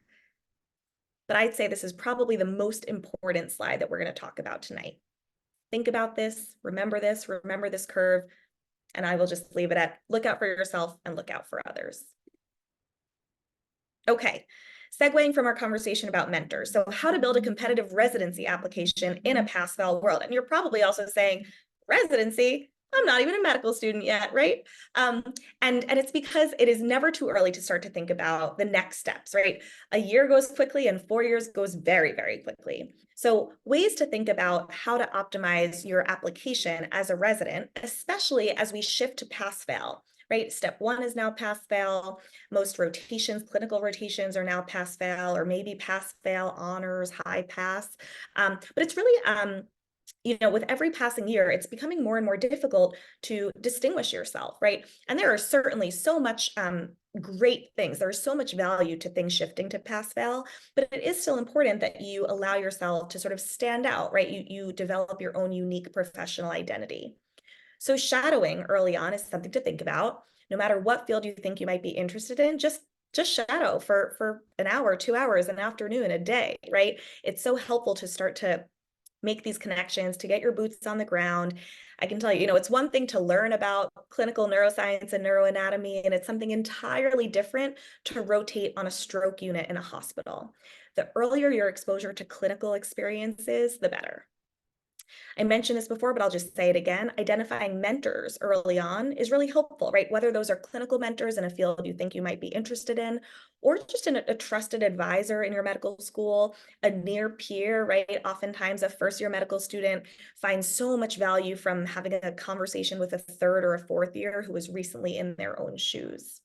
But I'd say this is probably the most important slide that we're going to talk about tonight. Think about this, remember this curve, and I will just leave it at look out for yourself and look out for others. Okay, segueing from our conversation about mentors. So how to build a competitive residency application in a pass-fail world. And you're probably also saying, residency? I'm not even a medical student yet, right? And it's because it is never too early to start to think about the next steps, right? A year goes quickly and 4 years goes very, very quickly. So ways to think about how to optimize your application as a resident, especially as we shift to pass-fail. Right? Step 1 is now pass-fail. Most rotations, clinical rotations are now pass-fail or maybe pass-fail, honors, high pass. But it's really, with every passing year, it's becoming more and more difficult to distinguish yourself, right? And there are certainly so much great things. There's so much value to things shifting to pass-fail, but it is still important that you allow yourself to sort of stand out, right? You develop your own unique professional identity. So shadowing early on is something to think about. No matter what field you think you might be interested in, just shadow for an hour, 2 hours, an afternoon, a day, right? It's so helpful to start to make these connections, to get your boots on the ground. I can tell you, it's one thing to learn about clinical neuroscience and neuroanatomy, and it's something entirely different to rotate on a stroke unit in a hospital. The earlier your exposure to clinical experiences, the better. I mentioned this before, but I'll just say it again. Identifying mentors early on is really helpful, right? Whether those are clinical mentors in a field you think you might be interested in, or just a trusted advisor in your medical school, a near peer, right? Oftentimes a first-year medical student finds so much value from having a conversation with a third or a fourth year who was recently in their own shoes.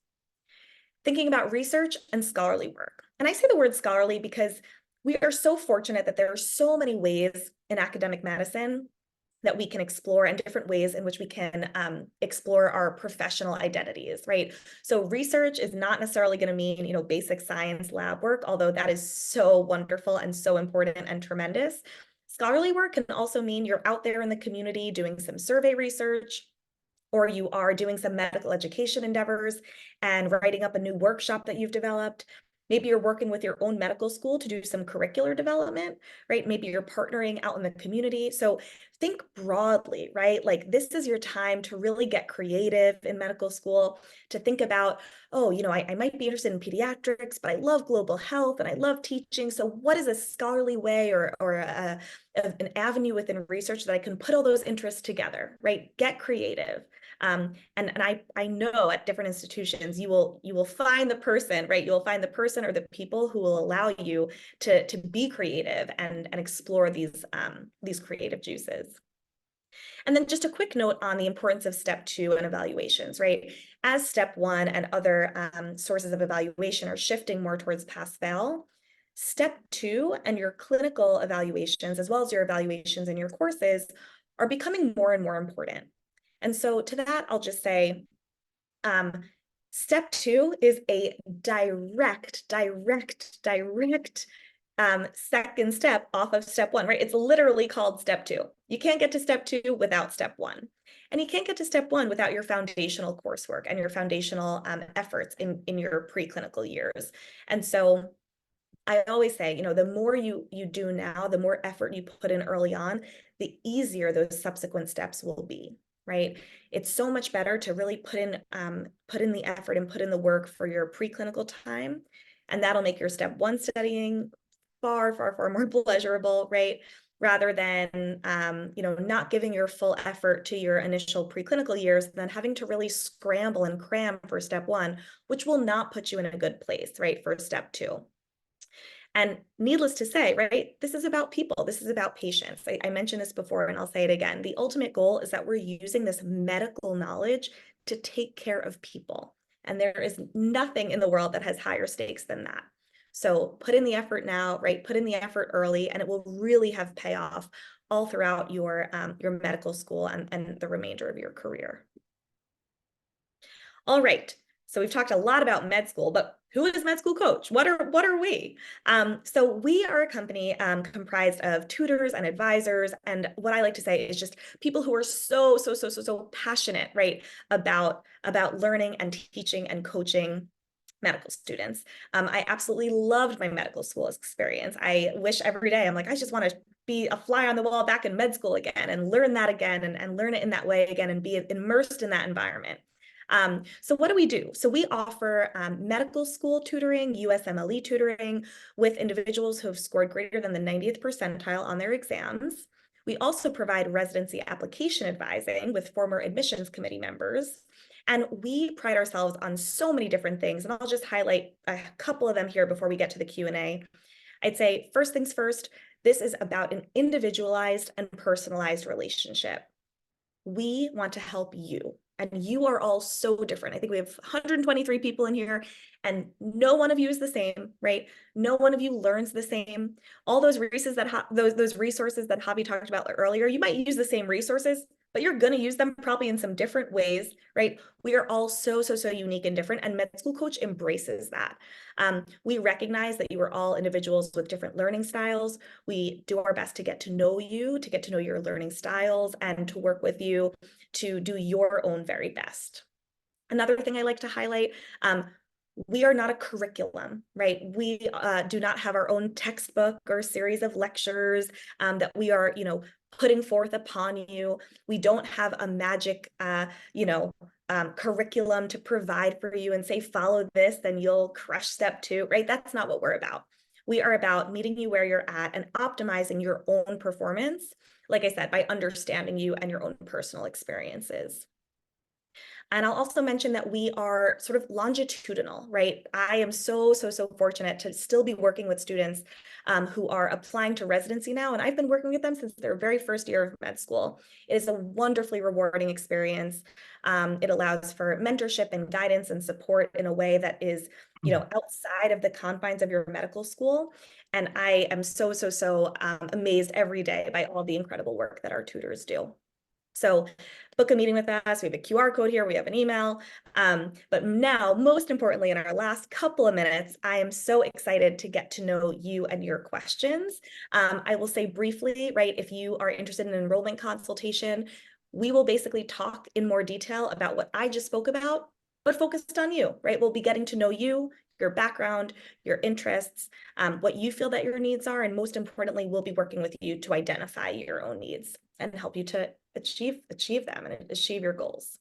Thinking about research and scholarly work. And I say the word scholarly because we are so fortunate that there are so many ways in academic medicine that we can explore and different ways in which we can explore our professional identities, right? So research is not necessarily going to mean, basic science lab work, although that is so wonderful and so important and tremendous. Scholarly work can also mean you're out there in the community doing some survey research, or you are doing some medical education endeavors and writing up a new workshop that you've developed. Maybe you're working with your own medical school to do some curricular development, right? Maybe you're partnering out in the community. So think broadly, right? Like this is your time to really get creative in medical school, to think about, oh, I might be interested in pediatrics, but I love global health and I love teaching. So what is a scholarly way or an avenue within research that I can put all those interests together, right? Get creative. And I know at different institutions, you will find the person, right? You will find the person or the people who will allow you to be creative and explore these creative juices. And then just a quick note on the importance of step 2 and evaluations, right? As step 1 and other sources of evaluation are shifting more towards pass-fail, step 2 and your clinical evaluations, as well as your evaluations in your courses, are becoming more and more important. And so to that, I'll just say, step 2 is a direct second step off of step 1, right? It's literally called step 2. You can't get to step 2 without step 1. And you can't get to step 1 without your foundational coursework and your foundational efforts in your preclinical years. And so I always say, you know, the more you do now, the more effort you put in early on, the easier those subsequent steps will be, right? It's so much better to really put in the effort and put in the work for your preclinical time. And that'll make your step 1 studying far more pleasurable, right? Rather than, you know, not giving your full effort to your initial preclinical years, then having to really scramble and cram for step 1, which will not put you in a good place, right, for step 2. And needless to say, right, this is about people. This is about patients. I mentioned this before, and I'll say it again. The ultimate goal is that we're using this medical knowledge to take care of people. And there is nothing in the world that has higher stakes than that. So put in the effort now, right? Put in the effort early, and it will really have payoff all throughout your medical school and the remainder of your career. All right. So we've talked a lot about med school, but who is Med School Coach? What are we? So we are a company comprised of tutors and advisors. And what I like to say is just people who are so passionate, right, about learning and teaching and coaching medical students. I absolutely loved my medical school experience. I wish every day, I'm like, I just want to be a fly on the wall back in med school again and learn that again and learn it in that way again and be immersed in that environment. So what do we do? So we offer medical school tutoring, USMLE tutoring with individuals who have scored greater than the 90th percentile on their exams. We also provide residency application advising with former admissions committee members. And we pride ourselves on so many different things. And I'll just highlight a couple of them here before we get to the Q&A. I'd say first things first, this is about an individualized and personalized relationship. We want to help you. And you are all so different. I think we have 123 people in here, and no one of you is the same, right? No one of you learns the same. All those resources that those resources that Javi talked about earlier, you might use the same resources, but you're going to use them probably in some different ways, right? We are all so unique and different, and Med School Coach embraces that. We recognize that you are all individuals with different learning styles. We do our best to get to know you, to get to know your learning styles, and to work with you to do your own very best. Another thing I like to highlight, we are not a curriculum, right? We do not have our own textbook or series of lectures that we are, you know, putting forth upon you. We don't have a magic, curriculum to provide for you and say, follow this, then you'll crush step 2, right? That's not what we're about. We are about meeting you where you're at and optimizing your own performance, like I said, by understanding you and your own personal experiences. And I'll also mention that we are sort of longitudinal, right? I am so fortunate to still be working with students who are applying to residency now. And I've been working with them since their very first year of med school. It is a wonderfully rewarding experience. It allows for mentorship and guidance and support in a way that is, you know, outside of the confines of your medical school. And I am so amazed every day by all the incredible work that our tutors do. So book a meeting with us. We have a QR code here. We have an email. But now, most importantly, in our last couple of minutes, I am so excited to get to know you and your questions. I will say briefly, right, if you are interested in an enrollment consultation, we will basically talk in more detail about what I just spoke about, but focused on you, right? We'll be getting to know you, your background, your interests, what you feel that your needs are, and most importantly, we'll be working with you to identify your own needs and help you to achieve them and achieve your goals.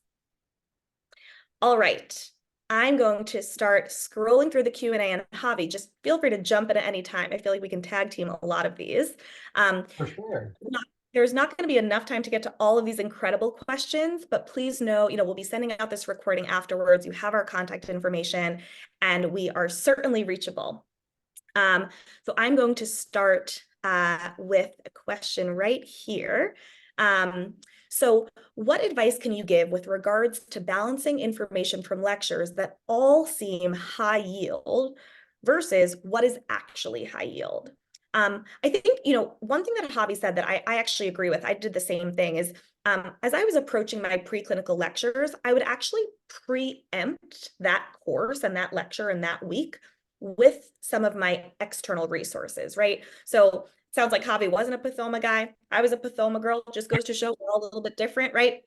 All right, I'm going to start scrolling through the Q&A, and Javi, just feel free to jump in at any time. I feel like we can tag team a lot of these. For sure. There's not going to be enough time to get to all of these incredible questions, but please know, we'll be sending out this recording afterwards. You have our contact information, and we are certainly reachable. So I'm going to start with a question right here. So what advice can you give with regards to balancing information from lectures that all seem high yield versus what is actually high yield? I think, one thing that Javi said that I actually agree with, I did the same thing, is as I was approaching my preclinical lectures, I would actually preempt that course and that lecture in that week with some of my external resources, right? So sounds like Javi wasn't a pathoma guy. I was a pathoma girl. Just goes to show we're all a little bit different, right?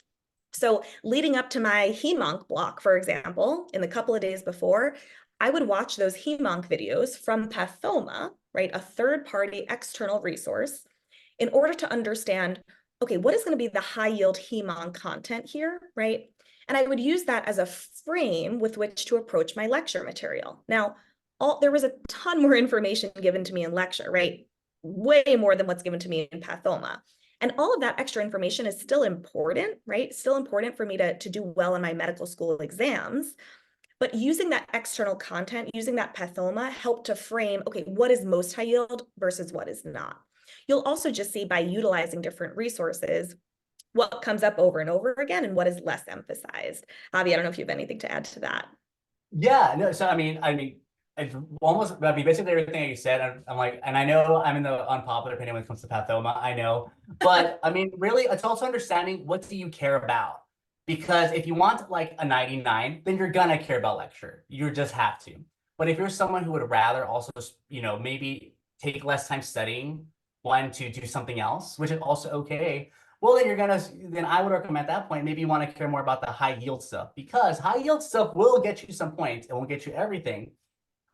So leading up to my HEMONC block, for example, in the couple of days before, I would watch those HEMONC videos from Pathoma, right? A third-party external resource, in order to understand, okay, what is going to be the high-yield HEMONC content here, right? And I would use that as a frame with which to approach my lecture material. Now, there was a ton more information given to me in lecture, right? Way more than what's given to me in Pathoma. And all of that extra information is still important, right? Still important for me to do well in my medical school exams. But using that external content, using that Pathoma, helped to frame, okay, what is most high yield versus what is not. You'll also just see by utilizing different resources what comes up over and over again and what is less emphasized. Javi, I don't know if you have anything to add to that. Yeah, no, so I mean, it's almost, basically everything you said, I'm like, and I know I'm in the unpopular opinion when it comes to pathoma, I know, but I mean, really, it's also understanding what do you care about? Because if you want like a 99, then you're gonna care about lecture. You just have to. But if you're someone who would rather also, maybe take less time studying, want to do something else, which is also okay, well, then I would recommend at that point, maybe you want to care more about the high yield stuff, because high yield stuff will get you some points. It won't get you everything.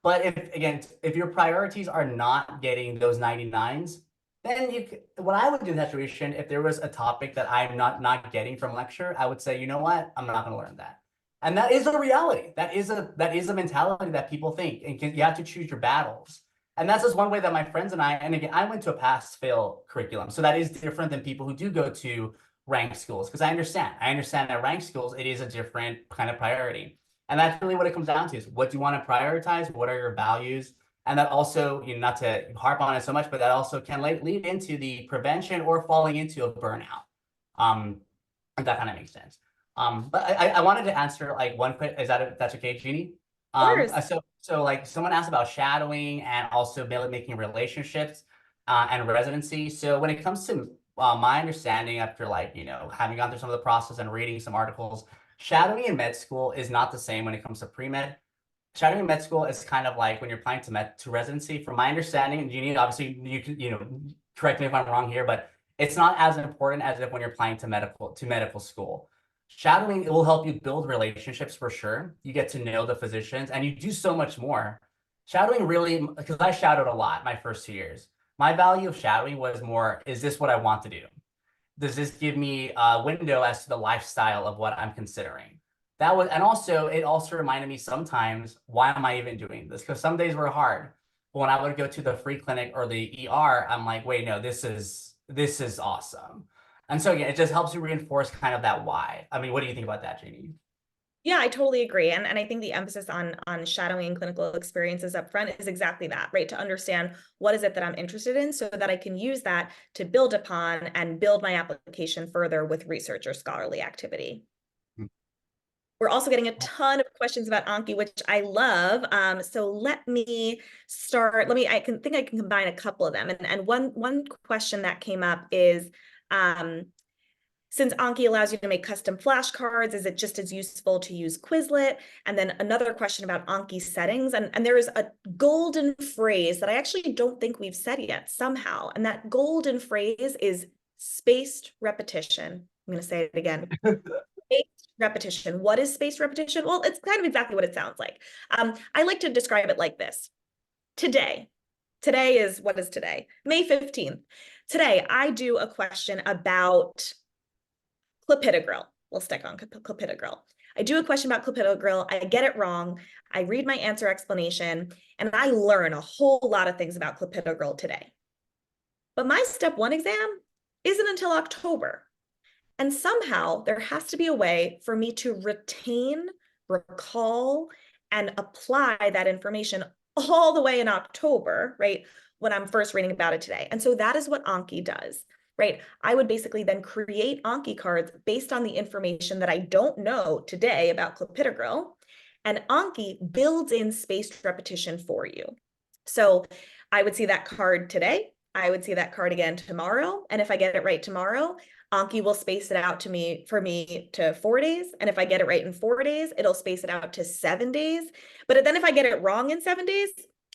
But if your priorities are not getting those 99s, then what I would do in that situation, if there was a topic that I'm not getting from lecture, I would say, you know what, I'm not going to learn that. And that is a reality. That is a mentality that people think, and you have to choose your battles. And that's just one way that my friends and again, I went to a pass-fail curriculum. So that is different than people who do go to ranked schools, because I understand that ranked schools, it is a different kind of priority. And that's really what it comes down to, is what do you want to prioritize? What are your values? And that also, not to harp on it so much, but that also can lead into the prevention or falling into a burnout. If that kind of makes sense. But I wanted to answer like one quick, if that's okay, Jeannie? Of course. So like someone asked about shadowing and also making relationships and residency. So when it comes to my understanding after having gone through some of the process and reading some articles, shadowing in med school is not the same when it comes to pre-med. Shadowing in med school is kind of like when you're applying to residency. From my understanding, and Jeannie, obviously you can, correct me if I'm wrong here, but it's not as important as if when you're applying to medical school. Shadowing, it will help you build relationships for sure. You get to know the physicians and you do so much more. Shadowing really, because I shadowed a lot my first 2 years. My value of shadowing was more, is this what I want to do? Does this give me a window as to the lifestyle of what I'm considering? And also, it also reminded me sometimes, why am I even doing this? Because some days were hard. But when I would go to the free clinic or the ER, I'm like, wait, no, this is awesome. And so again, it just helps you reinforce kind of that why. I mean, what do you think about that, Jeannie? Yeah, I totally agree. And I think the emphasis on shadowing and clinical experiences up front is exactly that, right? To understand what is it that I'm interested in so that I can use that to build upon and build my application further with research or scholarly activity. We're also getting a ton of questions about Anki, which I love. So let me start. I can combine a couple of them. And one question that came up is, since Anki allows you to make custom flashcards, is it just as useful to use Quizlet? And then another question about Anki settings. And there is a golden phrase that I actually don't think we've said yet somehow. And that golden phrase is spaced repetition. I'm going to say it again. Spaced repetition. What is spaced repetition? Well, it's kind of exactly what it sounds like. I like to describe it like this. Today is, what is today? May 15th. Today, I do a question about clopidogrel. We'll stick on clopidogrel. I do a question about clopidogrel. I get it wrong. I read my answer explanation, and I learn a whole lot of things about clopidogrel today. But my step 1 exam isn't until October. And somehow there has to be a way for me to retain, recall, and apply that information all the way in October, right? When I'm first reading about it today. And so that is what Anki does, right? I would basically then create Anki cards based on the information that I don't know today about clopidogrel. And Anki builds in spaced repetition for you. So I would see that card today. I would see that card again tomorrow. And if I get it right tomorrow, Anki will space it out for me to 4 days. And if I get it right in 4 days, it'll space it out to 7 days. But then if I get it wrong in 7 days,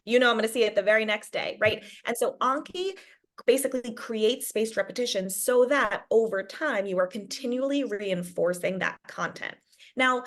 I'm going to see it the very next day, right? And so Anki basically creates spaced repetition so that over time you are continually reinforcing that content. Now,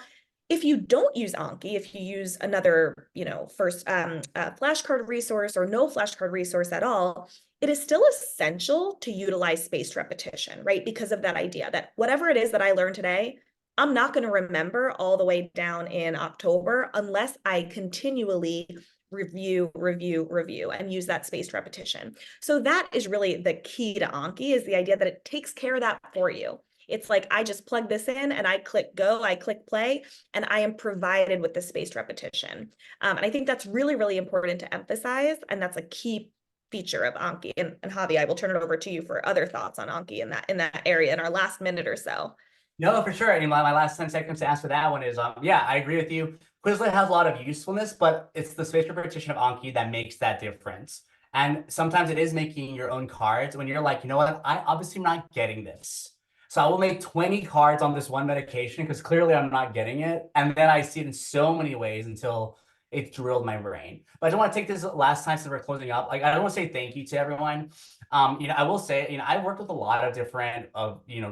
if you don't use Anki, if you use another, flashcard resource or no flashcard resource at all, it is still essential to utilize spaced repetition, right? Because of that idea that whatever it is that I learned today, I'm not going to remember all the way down in October unless I continually review, and use that spaced repetition. So that is really the key to Anki, is the idea that it takes care of that for you. It's like I just plug this in and I click go, I click play, and I am provided with the spaced repetition. And I think that's really, really important to emphasize. And that's a key feature of Anki. And Javi, I will turn it over to you for other thoughts on Anki in that area in our last minute or so. No, for sure. I mean, my last 10 seconds to answer that one is, yeah, I agree with you. Quizlet has a lot of usefulness, but it's the spaced repetition of Anki that makes that difference. And sometimes it is making your own cards when you're like, you know what, I obviously am not getting this. So I will make 20 cards on this one medication because clearly I'm not getting it. And then I see it in so many ways until it drilled my brain. But I don't want to take this last time since we're closing up. Like, I don't want to say thank you to everyone. I will say, I worked with a lot of different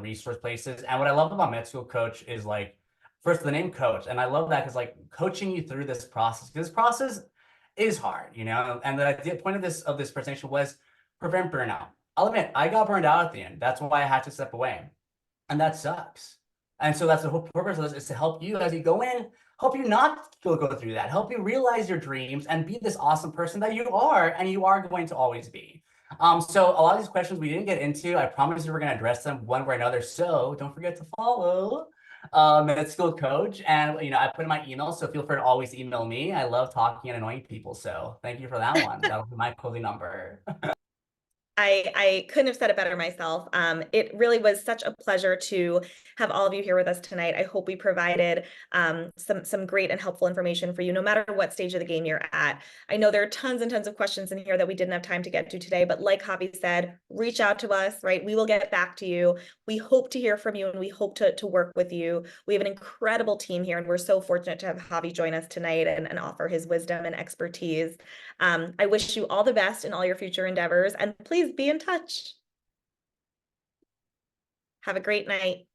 resource places. And what I love about med school coach is like, first the name coach. And I love that because like coaching you through this process. This process is hard, and the point of this presentation was prevent burnout. I'll admit, I got burned out at the end. That's why I had to step away. And that sucks. And so that's the whole purpose of this, is to help you as you go in, help you not go through that, help you realize your dreams and be this awesome person that you are, and you are going to always be. So a lot of these questions we didn't get into, I promise you we're going to address them one way or another. So don't forget to follow Med School Coach. And, I put in my email, so feel free to always email me. I love talking and annoying people. So thank you for that one. That'll be my closing number. I couldn't have said it better myself. It really was such a pleasure to have all of you here with us tonight. I hope we provided some great and helpful information for you, no matter what stage of the game you're at. I know there are tons and tons of questions in here that we didn't have time to get to today, but like Javi said, reach out to us, right? We will get back to you. We hope to hear from you, and we hope to work with you. We have an incredible team here, and we're so fortunate to have Javi join us tonight and offer his wisdom and expertise. I wish you all the best in all your future endeavors, and please be in touch. Have a great night.